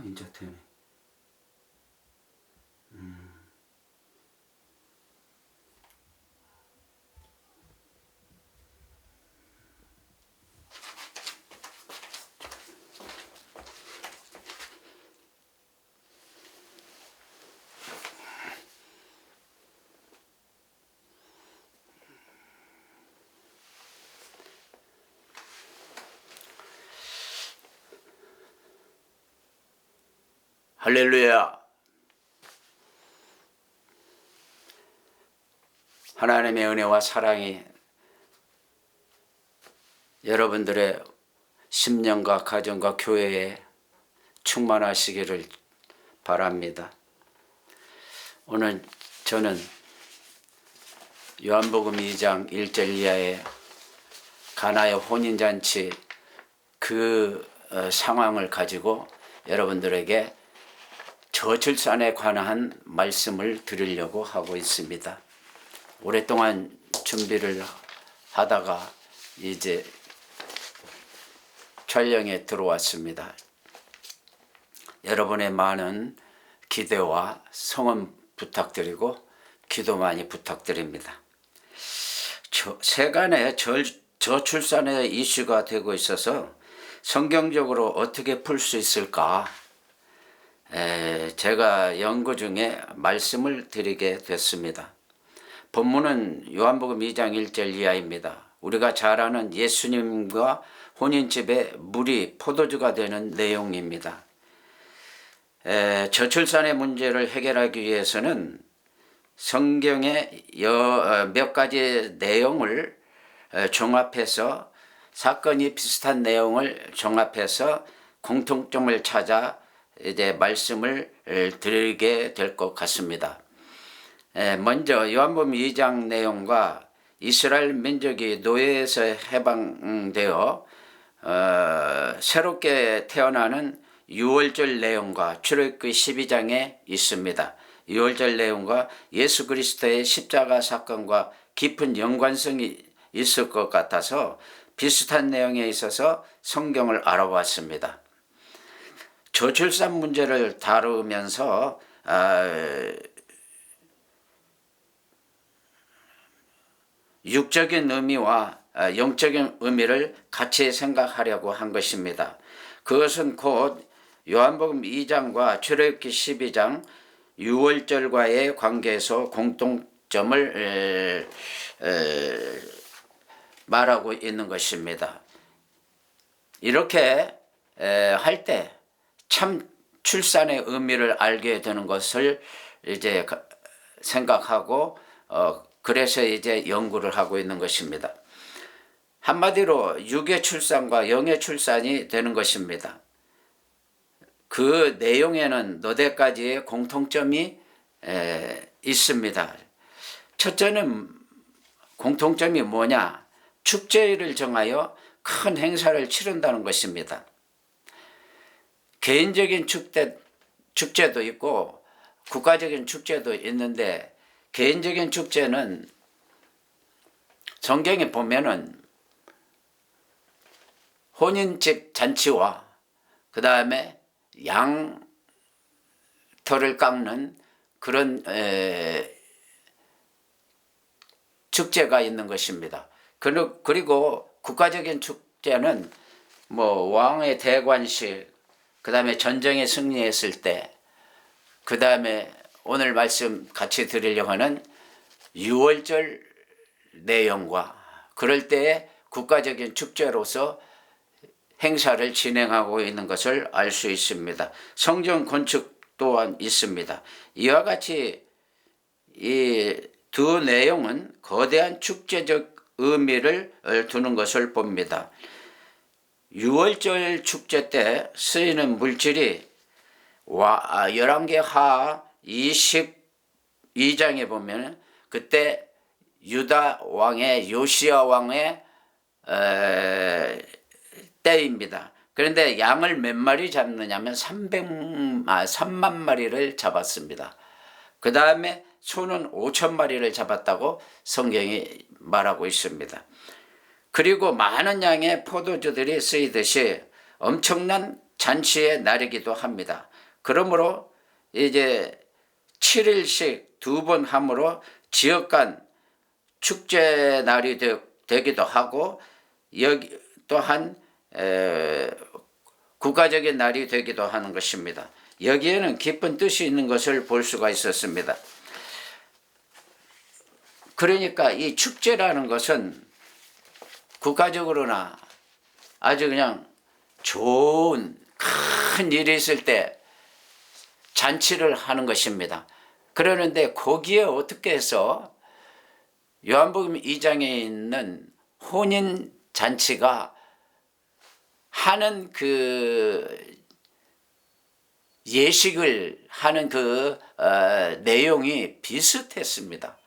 이제 되네. 할렐루야. 하나님의 은혜와 사랑이 여러분들의 심령과 가정과 교회에 충만하시기를 바랍니다. 오늘 저는 요한복음 2장 1절 이하의 가나의 혼인잔치 그 상황을 가지고 여러분들에게 저출산에 관한 말씀을 드리려고 하고 있습니다. 오랫동안 준비를 하다가 이제 촬영에 들어왔습니다. 여러분의 많은 기대와 성원 부탁드리고 기도 많이 부탁드립니다. 세간에 저출산의 이슈가 되고 있어서 성경적으로 어떻게 풀 수 있을까? 제가 연구 중에 말씀을 드리게 됐습니다. 본문은 요한복음 2장 1절 이하입니다. 우리가 잘 아는 예수님과 혼인집에 물이 포도주가 되는 내용입니다. 저출산의 문제를 해결하기 위해서는 성경의 몇 가지 내용을 종합해서 사건이 비슷한 내용을 종합해서 공통점을 찾아 이제 말씀을 드리게 될 것 같습니다. 먼저 요한복음 2장 내용과 이스라엘 민족이 노예에서 해방되어 새롭게 태어나는 유월절 내용과 출애굽기 12장에 있습니다. 유월절 내용과 예수 그리스도의 십자가 사건과 깊은 연관성이 있을 것 같아서 비슷한 내용에 있어서 성경을 알아봤습니다. 저출산 문제를 다루면서 육적인 의미와 영적인 의미를 같이 생각하려고 한 것입니다. 그것은 곧 요한복음 2장과 출애굽기 12장 유월절과의 관계에서 공통점을 말하고 있는 것입니다. 이렇게 할 때 참 출산의 의미를 알게 되는 것을 이제 생각하고 그래서 이제 연구를 하고 있는 것입니다. 한마디로 육의 출산과 영의 출산이 되는 것입니다. 그 내용에는 너댓가지의 공통점이 있습니다. 첫째는 공통점이 뭐냐? 축제일을 정하여 큰 행사를 치른다는 것입니다. 개인적인 축제도 있고 국가적인 축제도 있는데 개인적인 축제는 성경에 보면은 혼인집 잔치와 그 다음에 양털을 깎는 그런 축제가 있는 것입니다. 그리고 국가적인 축제는 뭐 왕의 대관식, 그 다음에 전쟁에 승리했을 때, 그 다음에 오늘 말씀 같이 드리려고 하는 유월절 내용과 그럴 때에 국가적인 축제로서 행사를 진행하고 있는 것을 알 수 있습니다. 성전 건축 또한 있습니다. 이와 같이 이 두 내용은 거대한 축제적 의미를 두는 것을 봅니다. 유월절 축제 때 쓰이는 물질이 열왕기 하 22장에 보면 그때 유다 왕의 요시야 왕의 때입니다. 그런데 양을 몇 마리 잡느냐면 3만 마리를 잡았습니다. 그 다음에 소는 5천 마리를 잡았다고 성경이 말하고 있습니다. 그리고 많은 양의 포도주들이 쓰이듯이 엄청난 잔치의 날이기도 합니다. 그러므로 이제 7일씩 2번 함으로 지역 간 축제 날이 되기도 하고 여기 또한 국가적인 날이 되기도 하는 것입니다. 여기에는 깊은 뜻이 있는 것을 볼 수가 있었습니다. 그러니까 이 축제라는 것은 국가적으로나 아주 그냥 좋은 큰 일이 있을 때 잔치를 하는 것입니다. 그러는데 거기에 어떻게 해서 요한복음 2장에 있는 혼인 잔치가 하는 그 예식을 하는 그 내용이 비슷했습니다.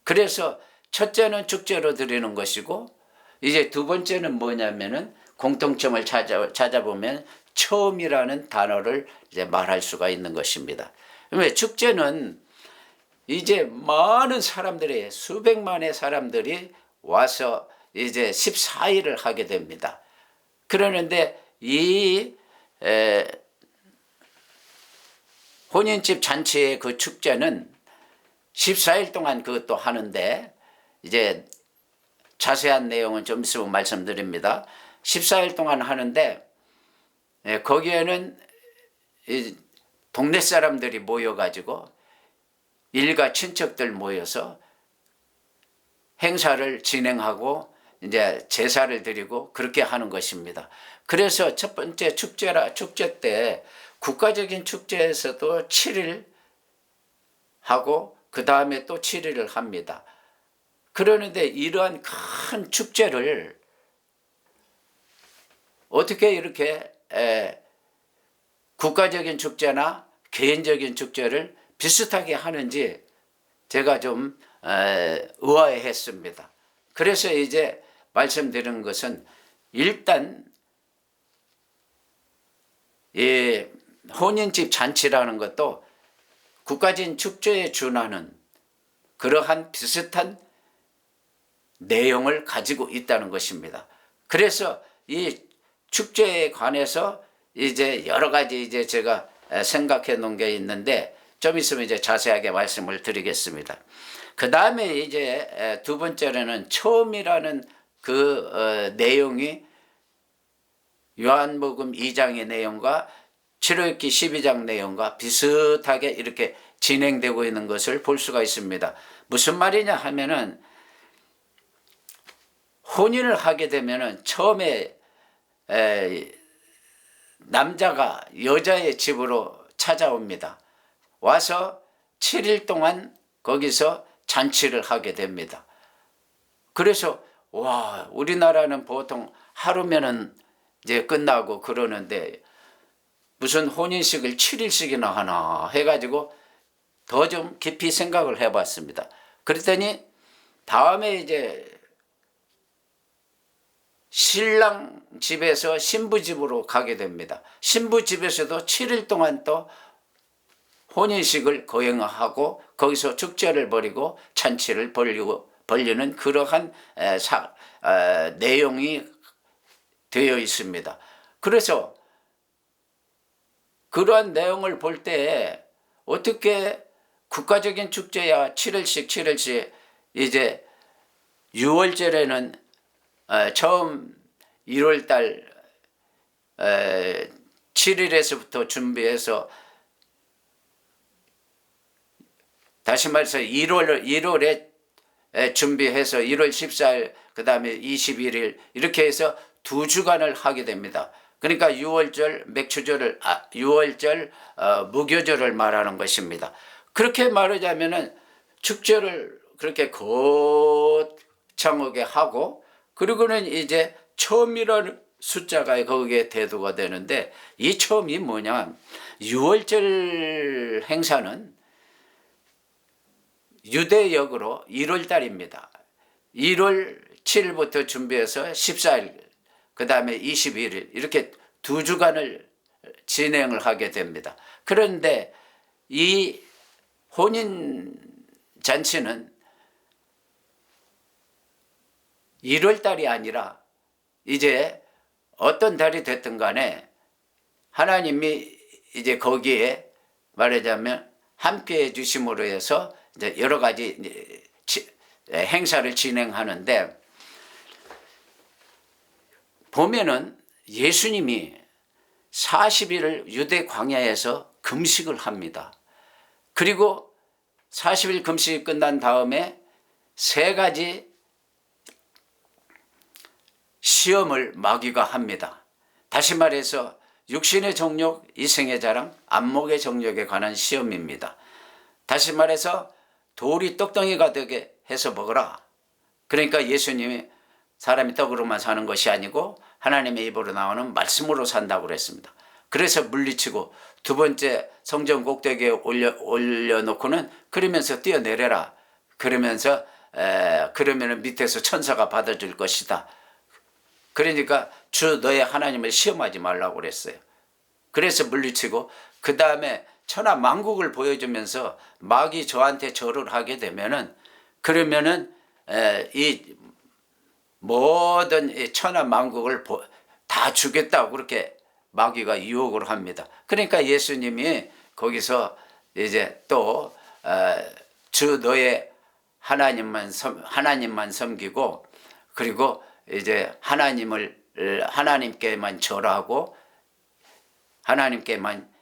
그래서 첫째는 축제로 드리는 것이고 이제 두 번째는 뭐냐면은 공통점을 찾아보면 처음이라는 단어를 이제 말할 수가 있는 것입니다. 왜 축제는 이제 많은 사람들이 수백만의 사람들이 와서 이제 14일을 하게 됩니다. 그러는데 이 혼인집 잔치의 그 축제는 14일 동안 그것도 하는데 이제 자세한 내용은 좀 있으면 말씀드립니다. 14일 동안 하는데 거기에는 동네 사람들이 모여가지고 일가 친척들 모여서 행사를 진행하고 이제 제사를 드리고 그렇게 하는 것입니다. 그래서 첫 번째 축제 때 국가적인 축제에서도 7일 하고 그 다음에 또 7일을 합니다. 그러는데 이러한 큰 축제를 어떻게 이렇게 국가적인 축제나 개인적인 축제를 비슷하게 하는지 제가 좀 의아해했습니다. 그래서 이제 말씀드리는 것은 일단 이 혼인집 잔치라는 것도 국가적인 축제에 준하는 그러한 비슷한 내용을 가지고 있다는 것입니다. 그래서 이 축제에 관해서 이제 여러 가지 이제 제가 생각해 놓은 게 있는데 좀 있으면 이제 자세하게 말씀을 드리겠습니다. 그 다음에 이제 두 번째로는 처음이라는 그 내용이 요한복음 2장의 내용과 출애굽기 12장 내용과 비슷하게 이렇게 진행되고 있는 것을 볼 수가 있습니다. 무슨 말이냐 하면은 혼인을 하게 되면은 처음에 남자가 여자의 집으로 찾아옵니다. 와서 7일 동안 거기서 잔치를 하게 됩니다. 그래서 와, 우리나라는 보통 하루면은 이제 끝나고 그러는데 무슨 혼인식을 7일씩이나 하나 해가지고 더 좀 깊이 생각을 해봤습니다. 그랬더니 다음에 이제 신랑 집에서 신부 집으로 가게 됩니다. 신부 집에서도 7일 동안 또 혼인식을 거행하고 거기서 축제를 벌이고 잔치를 벌리는 그러한 내용이 되어 있습니다. 그래서 그러한 내용을 볼 때 어떻게 국가적인 축제야 7일씩 이제 6월절에는 처음 1월달 7일에서부터 준비해서 다시 말해서 1월에 준비해서 1월 14일 그 다음에 21일 이렇게 해서 2주간을 하게 됩니다. 그러니까 6월절 맥추절을 6월절 무교절을 말하는 것입니다. 그렇게 말하자면은 축제를 그렇게 거창하게 하고 그리고는 이제 처음이라는 숫자가 거기에 대두가 되는데 이 처음이 뭐냐 6월절 행사는 유대역으로 1월달입니다. 1월 7일부터 준비해서 14일 그 다음에 21일 이렇게 2주간을 진행을 하게 됩니다. 그런데 이 혼인 잔치는 1월달이 아니라 이제 어떤 달이 됐든 간에 하나님이 이제 거기에 말하자면 함께 해주심으로 해서 이제 여러 가지 행사를 진행하는데, 보면은 예수님이 40일을 유대 광야에서 금식을 합니다. 그리고 40일 금식이 끝난 다음에 3가지 시험을 마귀가 합니다. 다시 말해서 육신의 정욕, 이생의 자랑, 안목의 정욕에 관한 시험입니다. 다시 말해서 돌이 떡덩이가 되게 해서 먹어라. 그러니까 예수님이 사람이 떡으로만 사는 것이 아니고 하나님의 입으로 나오는 말씀으로 산다고 그랬습니다. 그래서 물리치고 두 번째 성전 꼭대기에 올려놓고는 그러면서 뛰어내려라. 그러면서 그러면 밑에서 천사가 받아줄 것이다. 그러니까 주 너의 하나님을 시험하지 말라고 그랬어요. 그래서 물리치고 그 다음에 천하 만국을 보여주면서 마귀 저한테 절을 하게 되면은 그러면은 이 모든 천하 만국을 다 주겠다고 그렇게 마귀가 유혹을 합니다. 그러니까 예수님이 거기서 이제 또 주 너의 하나님만 섬기고 그리고 이제 하나님께만 절하고 하나님께만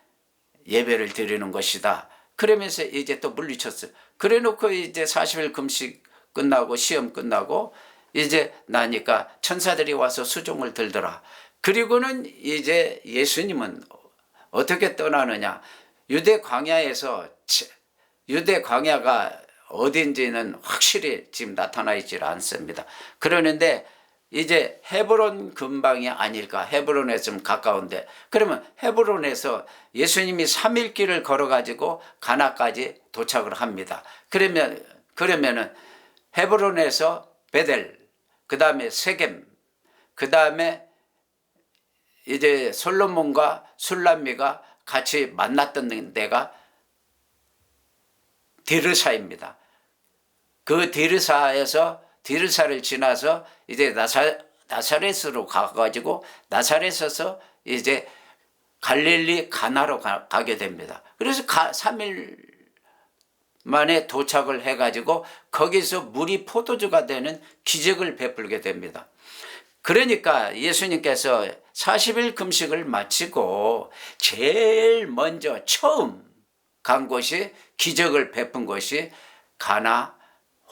예배를 드리는 것이다. 그러면서 이제 또 물리쳤어요. 그래 놓고 이제 40일 금식 끝나고 시험 끝나고 이제 나니까 천사들이 와서 수종을 들더라. 그리고는 이제 예수님은 어떻게 떠나느냐. 유대 광야가 어딘지는 확실히 지금 나타나 있질 않습니다. 그러는데 이제 헤브론 근방이 아닐까. 헤브론에 좀 가까운데, 그러면 헤브론에서 예수님이 3일 길을 걸어가지고 가나까지 도착을 합니다. 그러면은 헤브론에서 베델, 그 다음에 세겜, 그 다음에 이제 솔로몬과 술람미가 같이 만났던 데가 디르사입니다. 그 디르사를 지나서 이제 나사렛으로 가가지고 나사렛에서 이제 갈릴리 가나로 가게 됩니다. 그래서 3일 만에 도착을 해가지고 거기서 물이 포도주가 되는 기적을 베풀게 됩니다. 그러니까 예수님께서 40일 금식을 마치고 제일 먼저 처음 간 곳이 기적을 베푼 곳이 가나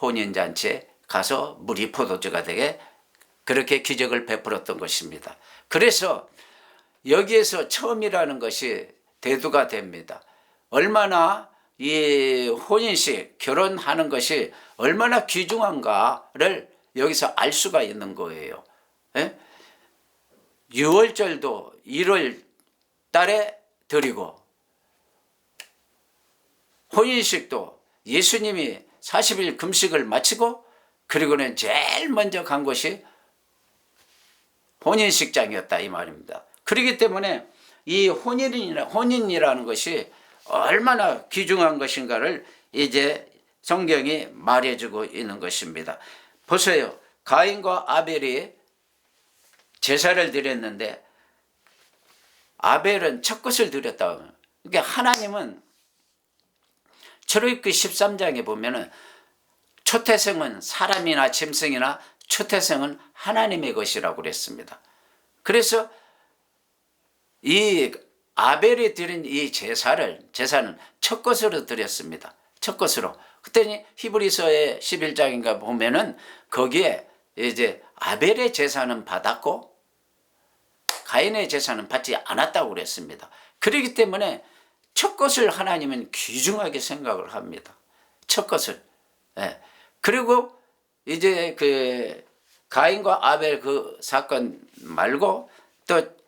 혼인잔치에 가서 물이 포도주가 되게 그렇게 기적을 베풀었던 것입니다. 그래서 여기에서 처음이라는 것이 대두가 됩니다. 얼마나 이 혼인식, 결혼하는 것이 얼마나 귀중한가를 여기서 알 수가 있는 거예요. 6월절도 1월 달에 드리고 혼인식도 예수님이 40일 금식을 마치고 그리고는 제일 먼저 간 곳이 혼인식장이었다 이 말입니다. 그렇기 때문에 이 혼인이라는 것이 얼마나 귀중한 것인가를 이제 성경이 말해주고 있는 것입니다. 보세요. 가인과 아벨이 제사를 드렸는데 아벨은 첫 것을 드렸다. 그러니까 하나님은 출애굽기 13장에 보면은 초태생은 사람이나 짐승이나 초태생은 하나님의 것이라고 그랬습니다. 그래서 이 아벨이 드린 이 제사는 첫 것으로 드렸습니다. 첫 것으로. 그랬더니 히브리서의 11장인가 보면은 거기에 이제 아벨의 제사는 받았고 가인의 제사는 받지 않았다고 그랬습니다. 그렇기 때문에 첫 것을 하나님은 귀중하게 생각을 합니다. 첫 것을. 그리고 이제 그 가인과 아벨 그 사건 말고 또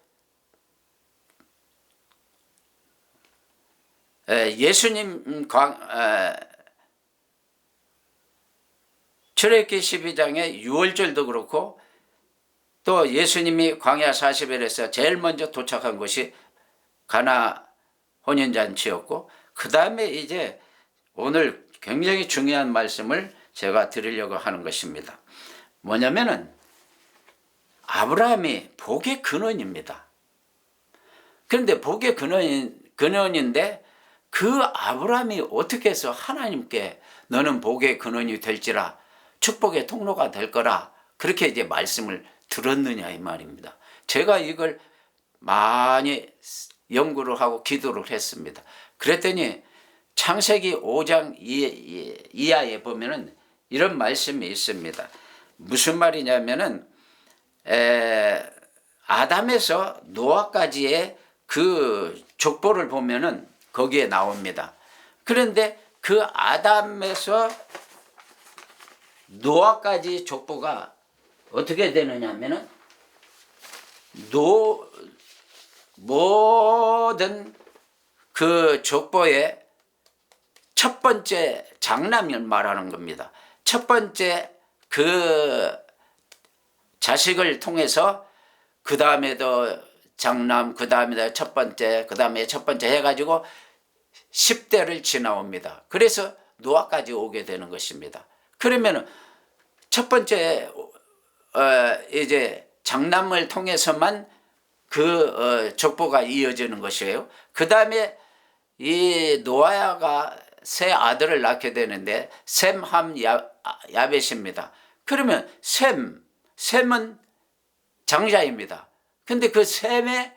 예수님 출애굽기 12장의 6월절도 그렇고 또 예수님이 광야 40일에서 제일 먼저 도착한 곳이 가나 혼인잔치였고 그 다음에 이제 오늘 굉장히 중요한 말씀을 제가 드리려고 하는 것입니다. 뭐냐면은 아브라함이 복의 근원입니다. 그런데 복의 근원인데 그 아브라함이 어떻게 해서 하나님께 너는 복의 근원이 될지라 축복의 통로가 될 거라 그렇게 이제 말씀을 들었느냐 이 말입니다. 제가 이걸 많이 연구를 하고 기도를 했습니다. 그랬더니 창세기 5장 이하에 보면은 이런 말씀이 있습니다. 무슨 말이냐면은 아담에서 노아까지의 그 족보를 보면은 거기에 나옵니다. 그런데 그 아담에서 노아까지 족보가 어떻게 되느냐 하면은 모든 그 족보의 첫 번째 장남을 말하는 겁니다. 첫 번째 그 자식을 통해서 그 다음에도 장남, 그 다음에도 첫 번째, 그 다음에 첫 번째 해가지고 10대를 지나옵니다. 그래서 노아까지 오게 되는 것입니다. 그러면 첫 번째 이제 장남을 통해서만 그 족보가 이어지는 것이에요. 그 다음에 이 노아가 세 아들을 낳게 되는데 셈, 함, 야벳입니다. 그러면 셈은 장자입니다. 근데 그 셈의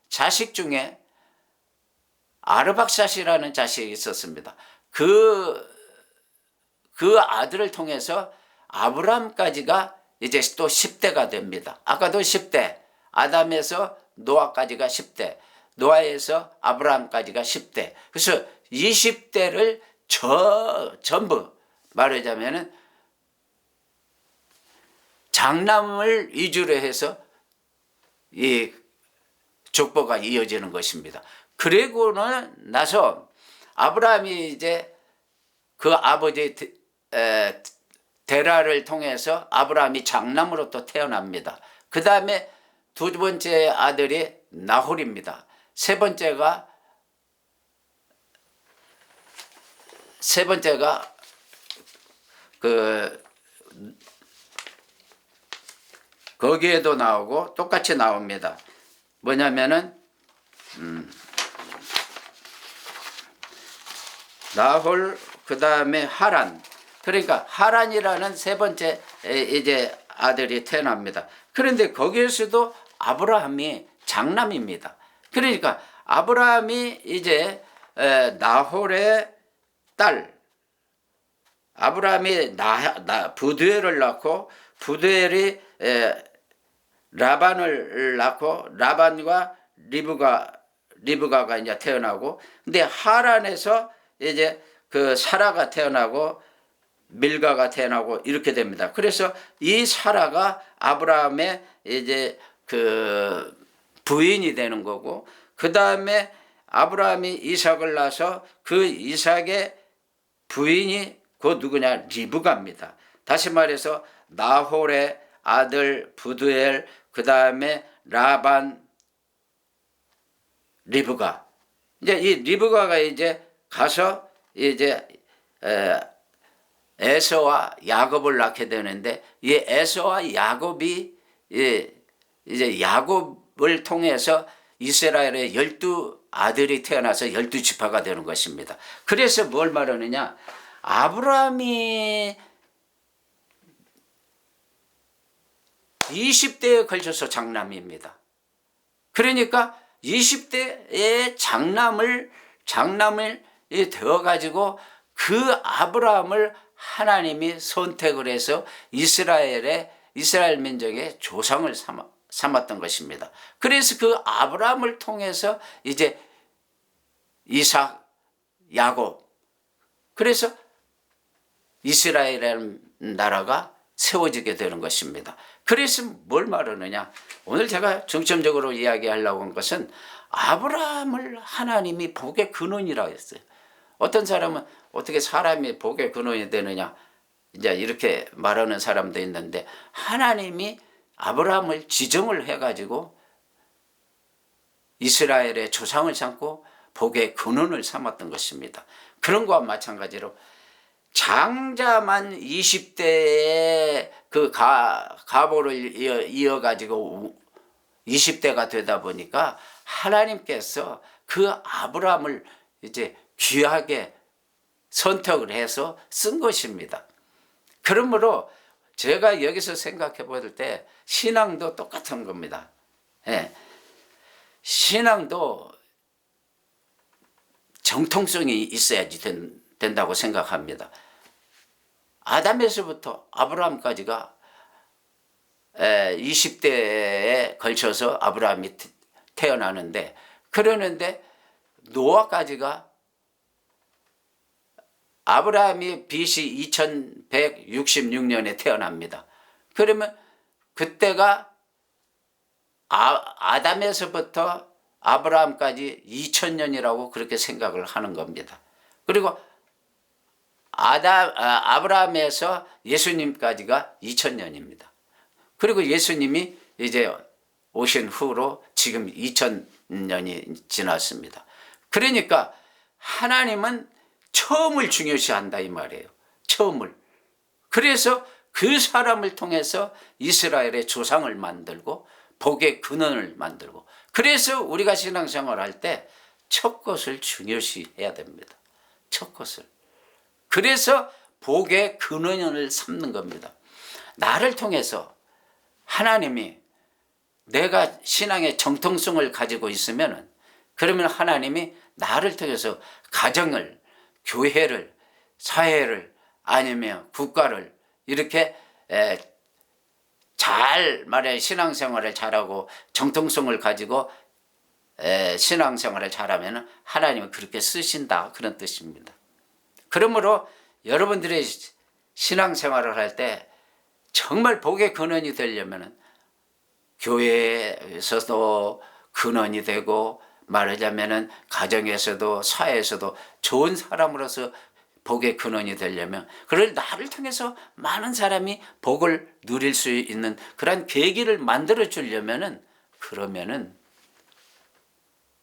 자식 중에 아르박샷이라는 자식이 있었습니다. 그 아들을 통해서 아브라함까지가 이제 또 10대가 됩니다. 아까도 10대, 아담에서 노아까지가 10대, 노아에서 아브라함까지가 10대. 그래서 20대를 전부 말하자면은 장남을 위주로 해서 이 족보가 이어지는 것입니다. 그리고는 나서 아브라함이 이제 그 아버지 데라를 통해서 아브라함이 장남으로 또 태어납니다. 그 다음에 두 번째 아들이 나홀입니다. 세 번째가 거기에도 나오고 똑같이 나옵니다. 뭐냐면은 나홀 그 다음에 하란. 그러니까 하란이라는 세 번째 이제 아들이 태어납니다. 그런데 거기에서도 아브라함이 장남입니다. 그러니까 아브라함이 이제 나홀의 딸 아브라함이 부두엘을 낳고 부두엘이 라반을 낳고 라반과 리브가가 이제 태어나고 근데 하란에서 이제 그 사라가 태어나고 밀가가 태어나고 이렇게 됩니다. 그래서 이 사라가 아브라함의 이제 그 부인이 되는 거고 그 다음에 아브라함이 이삭을 낳아서 그 이삭의 부인이 그 누구냐 리브가입니다. 다시 말해서 나홀의 아들 부두엘 그 다음에 라반 리브가 이제 이 리브가가 이제 가서 이제 에서와 야곱을 낳게 되는데 이 에서와 야곱이 이제 야곱을 통해서 이스라엘의 12아들이 태어나서 12지파가 되는 것입니다. 그래서 뭘 말하느냐 아브라함이 20대에 걸쳐서 장남입니다. 그러니까 20대의 장남을 되어가지고 그 아브라함을 하나님이 선택을 해서 이스라엘 민족의 조상을 삼았던 것입니다. 그래서 그 아브라함을 통해서 이제 이삭, 야곱 그래서 이스라엘이라는 나라가 세워지게 되는 것입니다. 그래서 뭘 말하느냐 오늘 제가 중점적으로 이야기하려고 한 것은 아브라함을 하나님이 복의 근원이라고 했어요. 어떤 사람은 어떻게 사람이 복의 근원이 되느냐 이제 이렇게 말하는 사람도 있는데 하나님이 아브라함을 지정을 해가지고 이스라엘의 조상을 삼고 복의 근원을 삼았던 것입니다. 그런 것과 마찬가지로 장자만 20대에 그 가보를 이어가지고 20대가 되다 보니까 하나님께서 그 아브라함을 이제 귀하게 선택을 해서 쓴 것입니다. 그러므로 제가 여기서 생각해 볼 때 신앙도 똑같은 겁니다. 예. 신앙도 정통성이 있어야지 된다고 생각합니다. 아담에서부터 아브라함까지가 20대에 걸쳐서 아브라함이 태어나는데, 그러는데 노아까지가 아브라함이 BC 2166년에 태어납니다. 그러면 그때가 아담에서부터 아브라함까지 2000년이라고 그렇게 생각을 하는 겁니다. 그리고 아브라함에서 예수님까지가 2000년입니다. 그리고 예수님이 이제 오신 후로 지금 2000년이 지났습니다. 그러니까 하나님은 처음을 중요시한다 이 말이에요. 처음을. 그래서 그 사람을 통해서 이스라엘의 조상을 만들고 복의 근원을 만들고, 그래서 우리가 신앙생활 할 때 첫 것을 중요시해야 됩니다. 첫 것을. 그래서 복의 근원을 삼는 겁니다. 나를 통해서 하나님이, 내가 신앙의 정통성을 가지고 있으면, 그러면 하나님이 나를 통해서 가정을, 교회를, 사회를, 아니면 국가를 이렇게 잘 말해 신앙생활을 잘하고 정통성을 가지고 신앙생활을 잘하면 하나님은 그렇게 쓰신다, 그런 뜻입니다. 그러므로 여러분들의 신앙생활을 할 때 정말 복의 근원이 되려면 교회에서도 근원이 되고, 말하자면 가정에서도 사회에서도 좋은 사람으로서 복의 근원이 되려면, 그걸 나를 통해서 많은 사람이 복을 누릴 수 있는 그런 계기를 만들어 주려면은, 그러면은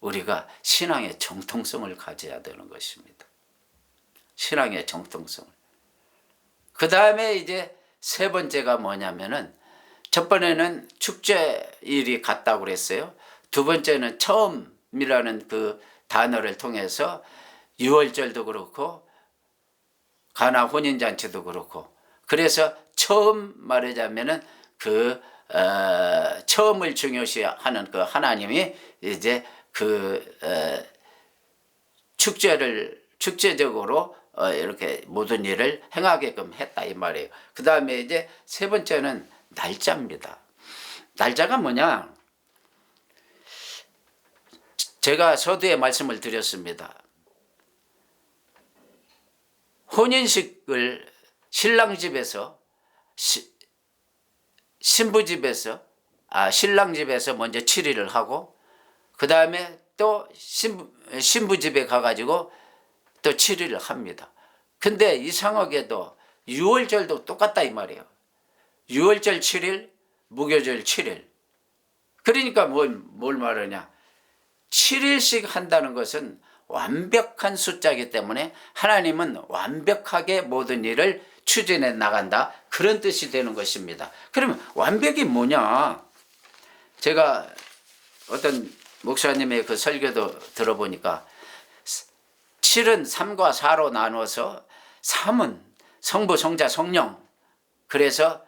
우리가 신앙의 정통성을 가져야 되는 것입니다. 신앙의 정통성을. 그 다음에 이제 세 번째가 뭐냐면은, 첫 번에는 축제일이 같다고 그랬어요. 두 번째는 처음이라는 그 단어를 통해서 유월절도 그렇고 가나 혼인잔치도 그렇고, 그래서 처음 말하자면은 그 처음을 중요시하는 그 하나님이 이제 그 축제적으로 이렇게 모든 일을 행하게끔 했다 이 말이에요. 그 다음에 이제 세 번째는 날짜입니다. 날짜가 뭐냐? 제가 서두에 말씀을 드렸습니다. 혼인식을 신랑 집에서 신부 집에서 신랑 집에서 먼저 7일을 하고, 그 다음에 또 신부 집에 가가지고 또 7일을 합니다. 근데 이상하게도 유월절도 똑같다 이 말이에요. 유월절 7일, 무교절 7일. 그러니까 뭘 말하냐? 7일씩 한다는 것은 완벽한 숫자이기 때문에 하나님은 완벽하게 모든 일을 추진해 나간다, 그런 뜻이 되는 것입니다. 그러면 완벽이 뭐냐? 제가 어떤 목사님의 그 설교도 들어보니까 7은 3과 4로 나눠서 3은 성부, 성자, 성령, 그래서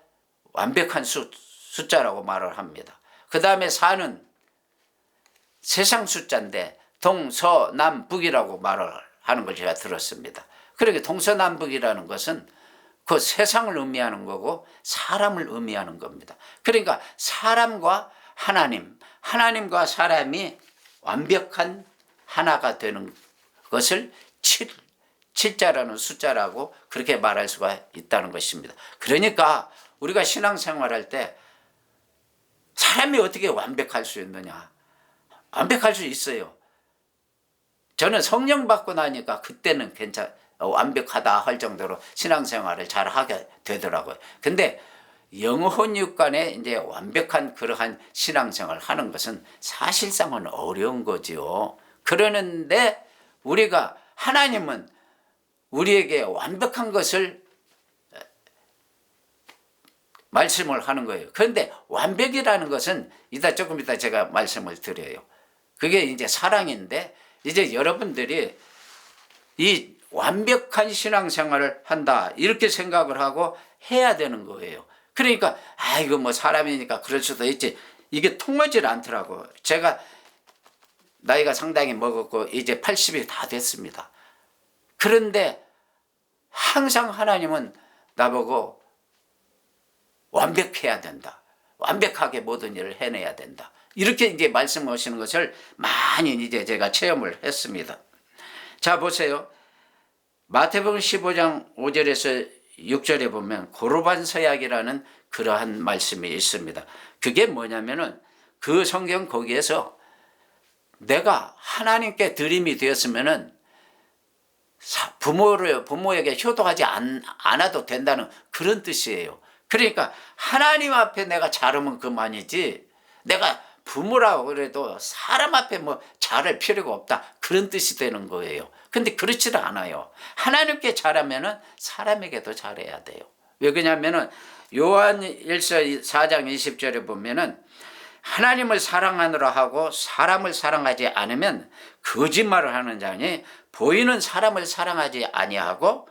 완벽한 숫자라고 말을 합니다. 그 다음에 4는 세상 숫자인데 동서남북이라고 말을 하는 걸 제가 들었습니다. 그러니까 동서남북이라는 것은 그 세상을 의미하는 거고 사람을 의미하는 겁니다. 그러니까 사람과 하나님, 하나님과 사람이 완벽한 하나가 되는 것을 7자라는 숫자라고 그렇게 말할 수가 있다는 것입니다. 그러니까 우리가 신앙생활할 때 사람이 어떻게 완벽할 수 있느냐? 완벽할 수 있어요. 저는 성령 받고 나니까 그때는 완벽하다 할 정도로 신앙생활을 잘 하게 되더라고요. 근데 영혼 간에 이제 완벽한 그러한 신앙생활을 하는 것은 사실상은 어려운 거지요. 그러는데 우리가, 하나님은 우리에게 완벽한 것을 말씀을 하는 거예요. 그런데 완벽이라는 것은 조금 이따 제가 말씀을 드려요. 그게 이제 사랑인데, 이제 여러분들이 이 완벽한 신앙생활을 한다 이렇게 생각을 하고 해야 되는 거예요. 그러니까 이거 뭐 사람이니까 그럴 수도 있지, 이게 통하지 않더라고. 제가 나이가 상당히 먹었고 이제 80이 다 됐습니다. 그런데 항상 하나님은 나보고 완벽해야 된다, 완벽하게 모든 일을 해내야 된다, 이렇게 이제 말씀하시는 것을 많이 이제 제가 체험을 했습니다. 자, 보세요. 마태복음 15장 5절에서 6절에 보면 고르반 서약이라는 그러한 말씀이 있습니다. 그게 뭐냐면은 그 성경 거기에서 내가 하나님께 드림이 되었으면은 부모에게 효도하지 않아도 된다는 그런 뜻이에요. 그러니까 하나님 앞에 내가 잘하면 그만이지, 내가 부모라고 그래도 사람 앞에 뭐 잘할 필요가 없다, 그런 뜻이 되는 거예요. 근데 그렇지도 않아요. 하나님께 잘하면은 사람에게도 잘해야 돼요. 왜 그러냐면은 요한 1서 4장 20절에 보면은 하나님을 사랑하느라 하고 사람을 사랑하지 않으면 거짓말을 하는 자니, 보이는 사람을 사랑하지 아니하고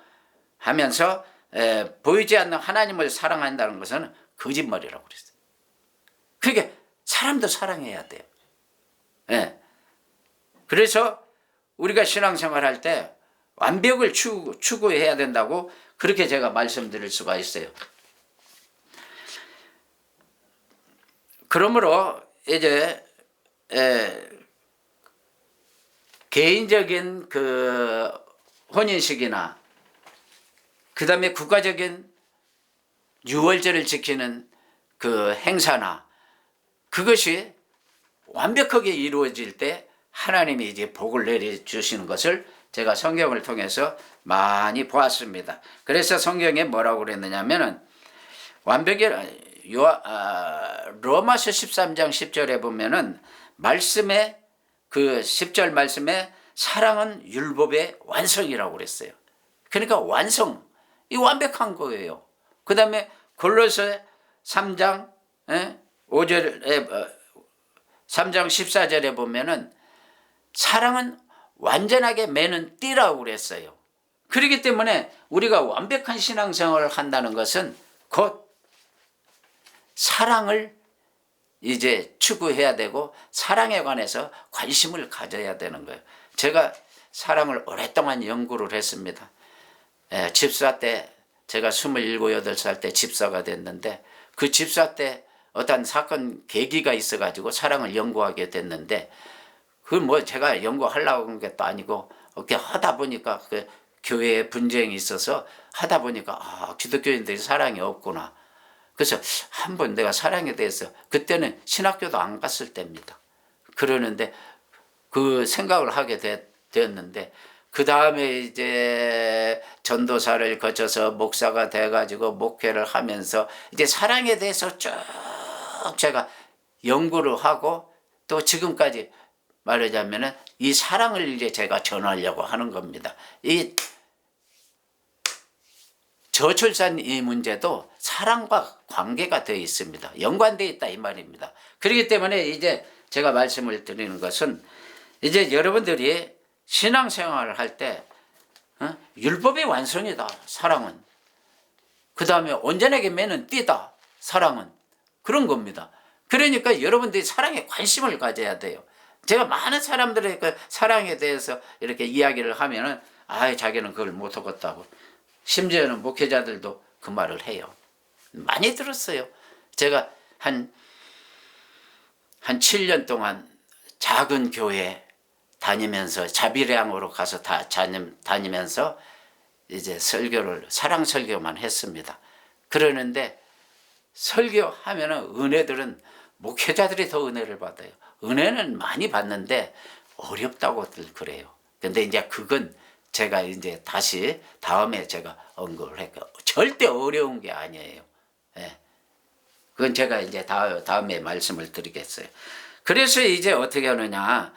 하면서 보이지 않는 하나님을 사랑한다는 것은 거짓말이라고 그랬어요. 그러니까 사람도 사랑해야 돼요. 예. 그래서 우리가 신앙생활 할 때 완벽을 추구해야 된다고 그렇게 제가 말씀드릴 수가 있어요. 그러므로 이제 개인적인 그 혼인식이나 그 다음에 국가적인 유월절을 지키는 그 행사나 그것이 완벽하게 이루어질 때 하나님이 이제 복을 내려주시는 것을 제가 성경을 통해서 많이 보았습니다. 그래서 성경에 뭐라고 그랬느냐면은 로마서 13장 10절에 보면은 말씀에 그 10절 말씀에 사랑은 율법의 완성이라고 그랬어요. 그러니까 완성, 이 완벽한 거예요. 그 다음에 골로새 3장 5절에 3장 14절에 보면은 사랑은 완전하게 매는 띠라고 그랬어요. 그렇기 때문에 우리가 완벽한 신앙생활을 한다는 것은 곧 사랑을 이제 추구해야 되고 사랑에 관해서 관심을 가져야 되는 거예요. 제가 사랑을 오랫동안 연구를 했습니다. 집사 때 제가 27, 8살 때 집사가 됐는데, 그 집사 때 어떤 사건 계기가 있어가지고 사랑을 연구하게 됐는데, 그 뭐 제가 연구하려고 한 것도 아니고 이렇게 하다 보니까 그 교회에 분쟁이 있어서 하다 보니까 기독교인들이 사랑이 없구나. 그래서 한번 내가 사랑에 대해서, 그때는 신학교도 안 갔을 때입니다. 그러는데 그 생각을 하게 되었는데, 그 다음에 이제 전도사를 거쳐서 목사가 돼가지고 목회를 하면서 이제 사랑에 대해서 쭉 제가 연구를 하고 또 지금까지 말하자면은 이 사랑을 이제 제가 전하려고 하는 겁니다. 이 저출산 이 문제도 사랑과 관계가 되어 있습니다. 연관되어 있다 이 말입니다. 그렇기 때문에 이제 제가 말씀을 드리는 것은, 이제 여러분들이 신앙생활을 할 때 율법의 완성이다 사랑은, 그 다음에 온전하게 매는 띠다 사랑은, 그런 겁니다. 그러니까 여러분들이 사랑에 관심을 가져야 돼요. 제가 많은 사람들의 그 사랑에 대해서 이렇게 이야기를 하면은 자기는 그걸 못하겠다고, 심지어는 목회자들도 그 말을 해요. 많이 들었어요. 제가 한 7년 동안 작은 교회 다니면서 자비량으로 가서 다니면서 이제 사랑 설교만 했습니다. 그러는데 설교하면은 은혜들은 목회자들이 더 은혜를 받아요. 은혜는 많이 받는데 어렵다고들 그래요. 근데 이제 그건 제가 이제 다시 다음에 제가 언급을 했고, 절대 어려운 게 아니에요. 예. 그건 제가 이제 다음에 말씀을 드리겠어요. 그래서 이제 어떻게 하느냐,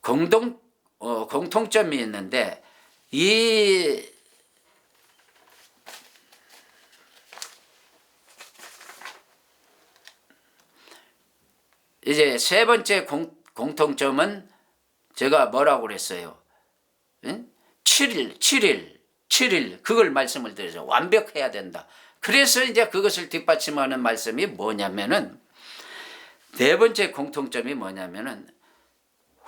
공통점이 있는데, 이제 세 번째 공통점은 제가 뭐라고 그랬어요? 응? 7일 그걸 말씀을 드려서 완벽해야 된다. 그래서 이제 그것을 뒷받침하는 말씀이 뭐냐면은 네 번째 공통점이 뭐냐면은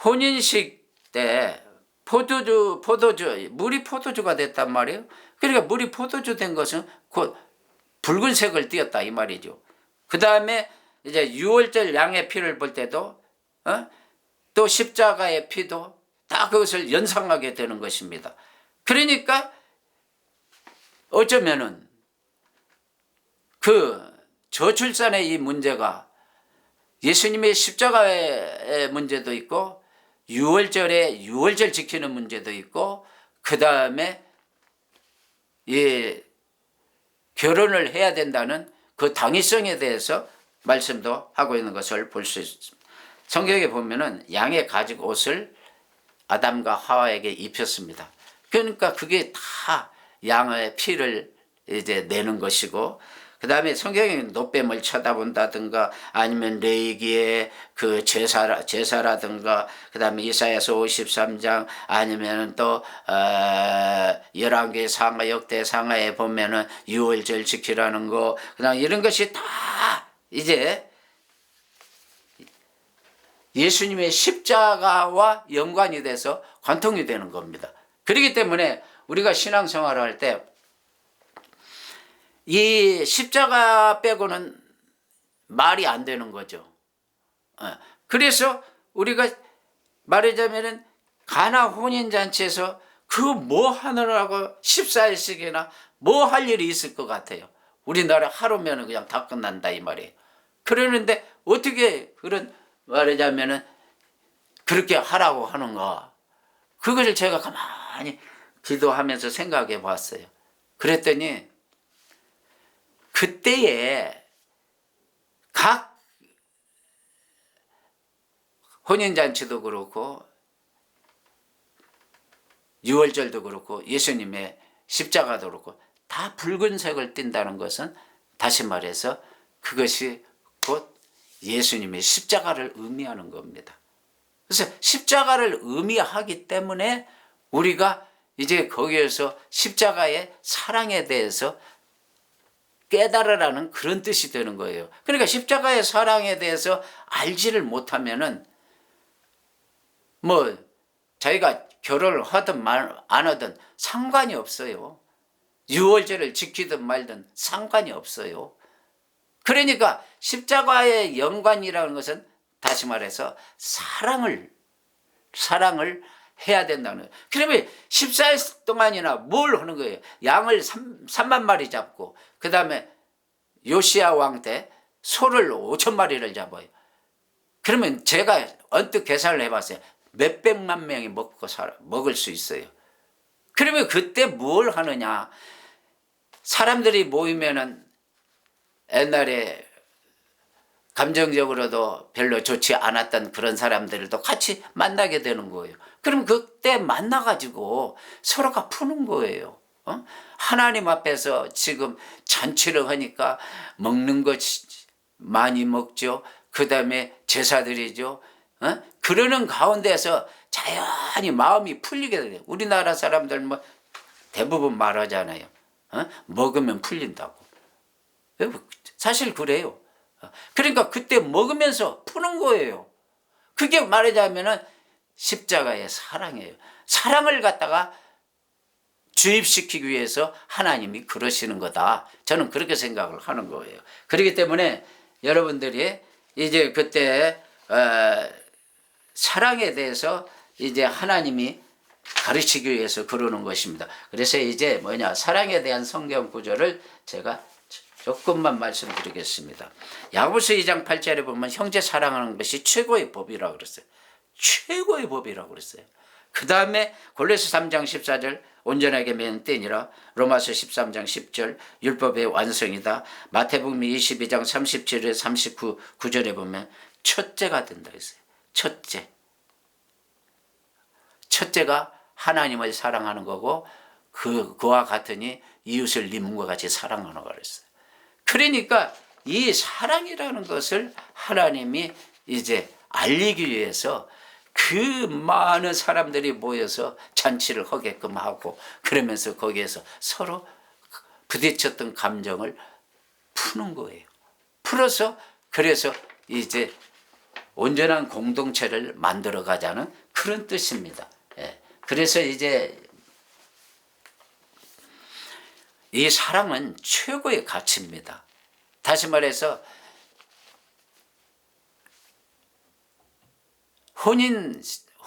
혼인식 때 물이 포도주가 됐단 말이에요. 그러니까 물이 포도주 된 것은 곧 붉은색을 띠었다 이 말이죠. 그 다음에 이제 유월절 양의 피를 볼 때도 또 십자가의 피도 다 그것을 연상하게 되는 것입니다. 그러니까 어쩌면은 그 저출산의 이 문제가 예수님의 십자가의 문제도 있고 유월절에 유월절 지키는 문제도 있고 그 다음에 이 결혼을 해야 된다는 그 당위성에 대해서 말씀도 하고 있는 것을 볼 수 있습니다. 성경에 보면은 양의 가죽 옷을 아담과 하와에게 입혔습니다. 그러니까 그게 다 양의 피를 이제 내는 것이고, 그 다음에 성경에 노뱀을 쳐다본다든가 아니면 레위기의 그 제사라든가 그 다음에 이사야서 53장 아니면 또 열왕기 상하 역대 상하에 보면은 유월절 지키라는 거, 그다음 이런 것이 다 이제 예수님의 십자가와 연관이 돼서 관통이 되는 겁니다. 그렇기 때문에 우리가 신앙생활을 할 때 이 십자가 빼고는 말이 안 되는 거죠. 그래서 우리가 말하자면은 가나 혼인잔치에서 그 뭐 하느라고 14일씩이나 뭐 할 일이 있을 것 같아요. 우리나라 하루면 그냥 다 끝난다 이 말이에요. 그러는데 어떻게 그런 말하자면은 그렇게 하라고 하는가. 그것을 제가 가만히 기도하면서 생각해 봤어요. 그랬더니 그때에 각 혼인잔치도 그렇고 유월절도 그렇고 예수님의 십자가도 그렇고 다 붉은색을 띈다는 것은 다시 말해서 그것이 곧 예수님의 십자가를 의미하는 겁니다. 그래서 십자가를 의미하기 때문에 우리가 이제 거기에서 십자가의 사랑에 대해서 깨달으라는 그런 뜻이 되는 거예요. 그러니까 십자가의 사랑에 대해서 알지를 못하면은 뭐 자기가 결혼을 하든 안 하든 상관이 없어요. 유월절을 지키든 말든 상관이 없어요. 그러니까 십자가의 연관이라는 것은 다시 말해서 사랑을 해야 된다는 거예요. 그러면 14일 동안이나 뭘 하는 거예요? 양을 3만 마리 잡고 그 다음에 요시야 왕 때 소를 5천 마리를 잡아요. 그러면 제가 언뜻 계산을 해봤어요. 몇백만 명이 먹을 수 있어요. 그러면 그때 뭘 하느냐. 사람들이 모이면은 옛날에 감정적으로도 별로 좋지 않았던 그런 사람들도 같이 만나게 되는 거예요. 그럼 그때 만나가지고 서로가 푸는 거예요. 하나님 앞에서 지금 잔치를 하니까 먹는 것 많이 먹죠. 그 다음에 제사드리죠. 그러는 가운데서 자연히 마음이 풀리게 돼요. 우리나라 사람들 뭐 대부분 말하잖아요. 먹으면 풀린다고. 사실 그래요. 그러니까 그때 먹으면서 푸는 거예요. 그게 말하자면은 십자가의 사랑이에요. 사랑을 갖다가 주입시키기 위해서 하나님이 그러시는 거다. 저는 그렇게 생각을 하는 거예요. 그렇기 때문에 여러분들이 이제 그때 사랑에 대해서 이제 하나님이 가르치기 위해서 그러는 것입니다. 그래서 이제 사랑에 대한 성경 구절을 제가 조금만 말씀드리겠습니다. 야고보서 2장 8절에 보면 형제 사랑하는 것이 최고의 법이라고 그랬어요. 최고의 법이라고 그랬어요. 그 다음에 골로새 3장 14절 온전하게 맺는 띠니라, 로마서 13장 10절 율법의 완성이다. 마태복음 22장 37에 39절에 보면 첫째가 된다 했어요. 첫째가 하나님을 사랑하는 거고 그와 같으니 이웃을 네 몸과 같이 사랑하는 거라 했어요. 그러니까 이 사랑이라는 것을 하나님이 이제 알리기 위해서 그 많은 사람들이 모여서 잔치를 하게끔 하고, 그러면서 거기에서 서로 부딪혔던 감정을 푸는 거예요. 풀어서 그래서 이제 온전한 공동체를 만들어 가자는 그런 뜻입니다. 예. 그래서 이제 이 사랑은 최고의 가치입니다. 다시 말해서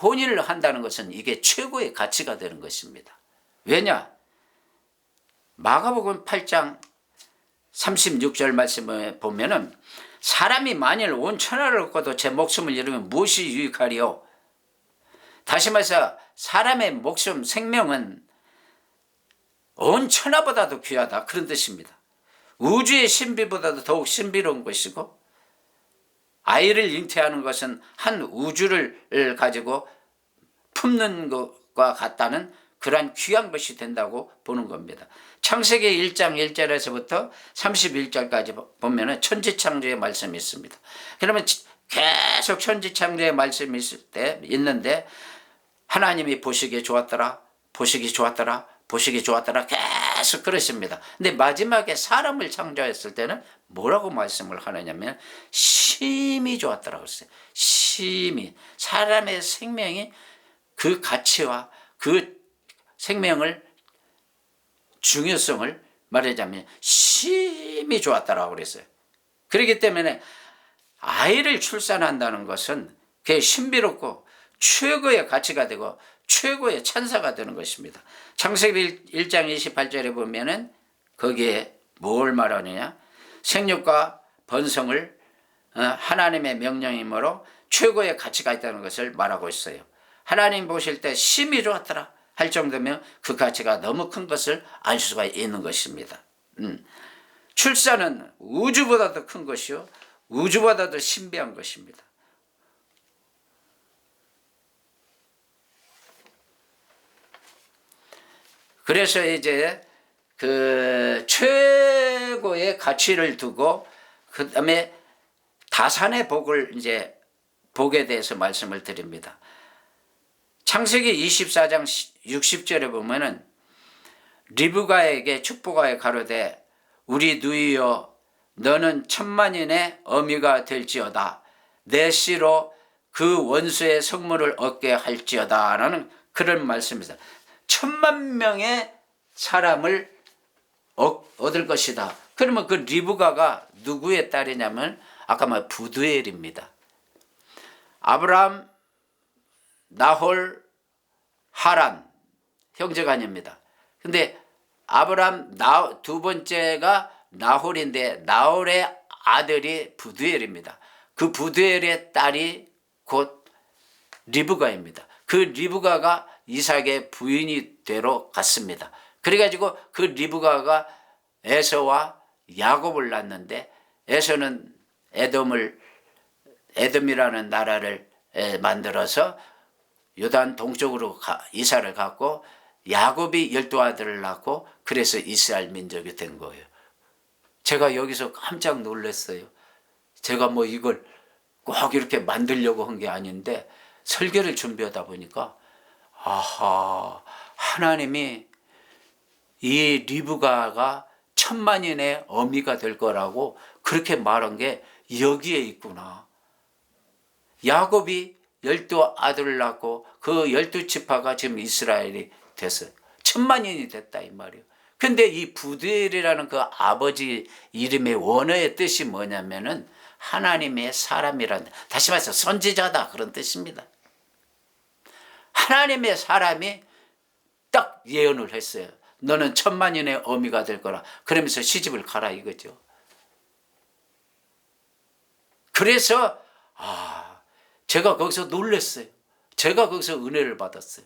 혼인을 한다는 것은 이게 최고의 가치가 되는 것입니다. 왜냐? 마가복음 8장 36절 말씀을 보면은 사람이 만일 온 천하를 얻고도 제 목숨을 잃으면 무엇이 유익하리요? 다시 말해서 사람의 목숨, 생명은 온 천하보다도 귀하다, 그런 뜻입니다. 우주의 신비보다도 더욱 신비로운 것이고, 아이를 잉태하는 것은 한 우주를 가지고 품는 것과 같다는 그러한 귀한 것이 된다고 보는 겁니다. 창세기 1장 1절에서부터 31절까지 보면 천지창조의 말씀이 있습니다. 그러면 계속 천지창조의 말씀이 있는데 하나님이 보시기에 좋았더라, 보시기 좋았더라, 보시기 좋았더라 계속 그러십니다. 근데 마지막에 사람을 창조했을 때는 뭐라고 말씀을 하느냐면 심히 좋았더라고 했어요. 심히. 사람의 생명이 그 가치와 그 생명을 중요성을 말하자면 심히 좋았다라고 그랬어요. 그렇기 때문에 아이를 출산한다는 것은 그게 신비롭고 최고의 가치가 되고 최고의 찬사가 되는 것입니다. 창세기 1장 28절에 보면은 거기에 뭘 말하느냐? 생육과 번성을 하나님의 명령이므로 최고의 가치가 있다는 것을 말하고 있어요. 하나님 보실 때 심히 좋았더라 할 정도면 그 가치가 너무 큰 것을 알 수가 있는 것입니다. 출산은 우주보다도 큰 것이요, 우주보다도 신비한 것입니다. 그래서 이제 그 최고의 가치를 두고 그 다음에 다산의 복을 이제 복에 대해서 말씀을 드립니다. 창세기 24장 60절에 보면은 리브가에게 축복하여 가로되 우리 누이여 너는 천만인의 어미가 될지어다 내 씨로 그 원수의 성물을 얻게 할지어다 라는 그런 말씀입니다. 10,000,000명의 사람을 얻을 것이다. 그러면 그 리브가가 누구의 딸이냐면 아까 말 부두엘입니다. 아브라함, 나홀, 하란 형제간입니다. 근데 아브라함 두 번째가 나홀인데 나홀의 아들이 부두엘입니다. 그 부두엘의 딸이 곧 리브가입니다. 그 리브가가 이삭의 부인이 되러 갔습니다. 그래가지고 그 리브가가 에서와 야곱을 낳는데 에서는 에돔이라는 나라를 만들어서 요단 동쪽으로 이사를 갔고 야곱이 12아들을 낳고 그래서 이스라엘 민족이 된 거예요. 제가 여기서 깜짝 놀랐어요. 제가 뭐 이걸 꼭 이렇게 만들려고 한 게 아닌데 설교를 준비하다 보니까 아하, 하나님이 이 리브가가 10,000,000인의 어미가 될 거라고 그렇게 말한 게 여기에 있구나. 야곱이 12아들을 낳고 그 12지파가 지금 이스라엘이 됐어요. 10,000,000인이 됐다 이 말이에요. 근데 이 부두엘이라는 그 아버지 이름의 원어의 뜻이 뭐냐면은 하나님의 사람이라는, 다시 말해서 선지자다 그런 뜻입니다. 하나님의 사람이 딱 예언을 했어요. 너는 10,000,000인의 어미가 될 거라. 그러면서 시집을 가라 이거죠. 그래서 제가 거기서 놀랐어요. 제가 거기서 은혜를 받았어요.